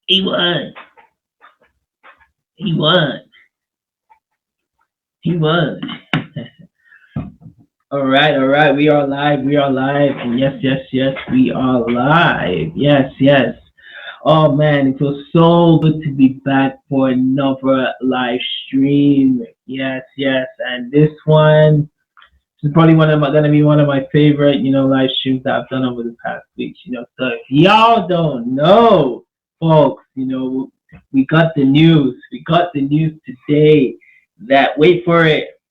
He was. He was. He was. All right, all right. We are live. We are live. And yes, yes, yes, we are live. Yes, yes. Oh man, it feels so good to be back for another live stream. Yes, yes. And this one is probably gonna be one of my favorite, live streams that I've done over the past weeks. So if y'all don't know, folks, we got the news. We got the news today that wait for it.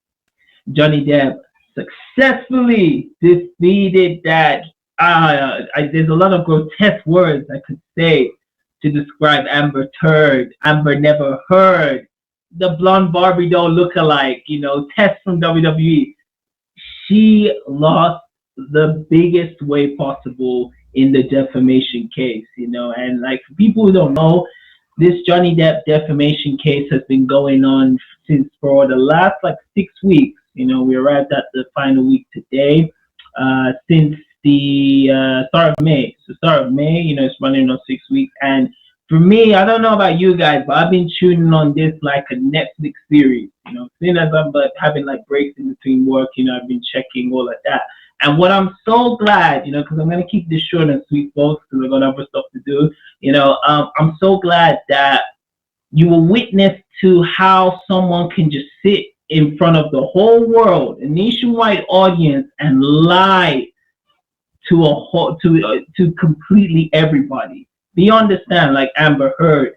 Johnny Depp successfully defeated that. There's a lot of grotesque words I could say to describe Amber Turd. Amber Never Heard. The blonde Barbie doll look-alike, Tess from WWE. She lost the biggest way possible in the defamation case, and like for people who don't know, this Johnny Depp defamation case has been going on since for the last like 6 weeks. We arrived at the final week today. Since the start of May. So start of May, it's running on 6 weeks. And for me, I don't know about you guys, but I've been tuning on this like a Netflix series. Seeing as I'm but having like breaks in between work, I've been checking all of that. And what I'm so glad, because I'm gonna keep this short and sweet, folks, because we're gonna have other stuff to do. I'm so glad that you will witness to how someone can just sit in front of the whole world, a nationwide audience, and lie to completely everybody. Do you understand? Like Amber Heard,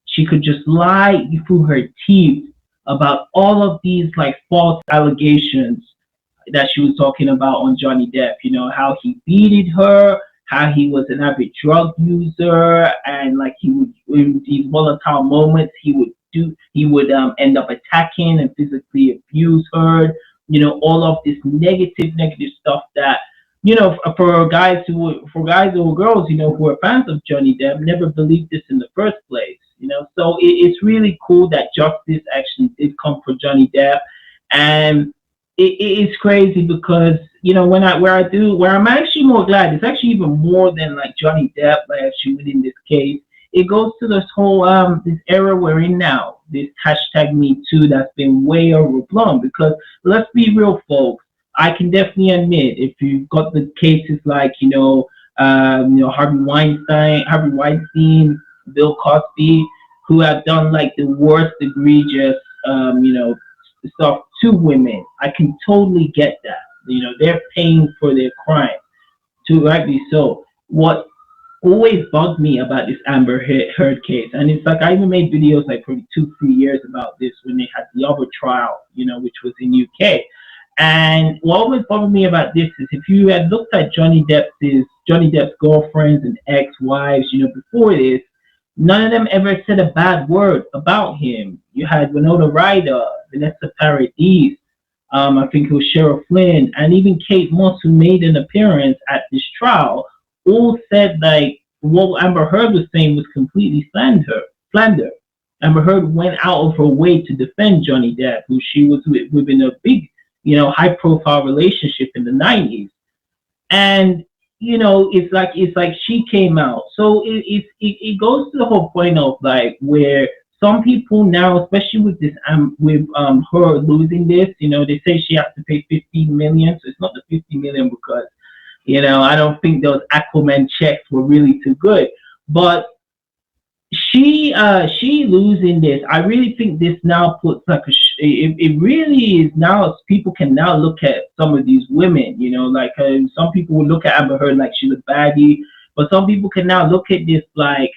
she could just lie through her teeth about all of these like false allegations that she was talking about on Johnny Depp. How he beated her, how he was an avid drug user, and like he would in these volatile moments he would end up attacking and physically abuse her. All of this negative stuff that for guys or girls who are fans of Johnny Depp never believed this in the first place. So it's really cool that justice actually did come for Johnny Depp, and it's crazy because where I'm actually more glad, it's actually even more than like Johnny Depp like actually winning this case. It goes to this whole this era we're in now, this hashtag Me Too that's been way overblown. Because let's be real, folks. I can definitely admit if you've got the cases like Harvey Weinstein, Bill Cosby, who have done like the worst egregious stuff to women, I can totally get that. They're paying for their crime, to rightly so. What always bugged me about this Amber Heard case, and it's like I even made videos like probably 2 3 years about this when they had the other trial, which was in UK. And what always bothered me about this is if you had looked at Johnny Depp's girlfriends and ex-wives, before this, none of them ever said a bad word about him. You had Winona Ryder, Vanessa Paradis, I think it was Cheryl Flynn, and even Kate Moss, who made an appearance at this trial, all said like what Amber Heard was saying was completely slander. Amber Heard went out of her way to defend Johnny Depp, who she was within a big, high profile relationship in the 90s. And it's like she came out. So it goes to the whole point of like where some people now, especially with this with her losing this, they say she has to pay 15 million. So it's not the 50 million because I don't think those Aquaman checks were really too good. But she losing this, I really think this now puts like it really is now people can now look at some of these women, like some people will look at Amber Heard like she's a baddie, but some people can now look at this like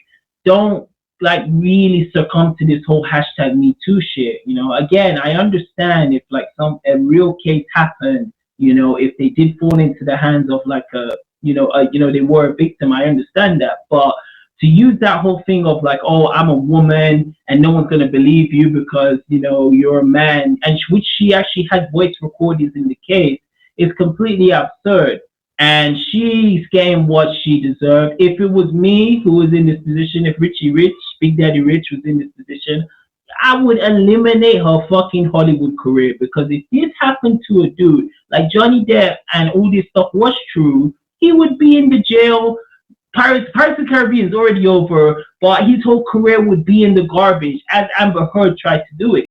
don't like really succumb to this whole hashtag Me Too shit. Again, I understand if like a real case happened, if they did fall into the hands of like they were a victim, I understand that, but to use that whole thing of like, oh, I'm a woman and no one's gonna believe you because you're a man, and which she actually had voice recordings in the case, is completely absurd. And she's getting what she deserved. If it was me who was in this position, if Richie Rich, Big Daddy Rich was in this position, I would eliminate her fucking Hollywood career. Because if this happened to a dude like Johnny Depp and all this stuff was true, he would be in the jail Pirates of the Caribbean is already over, but his whole career would be in the garbage as Amber Heard tried to do it.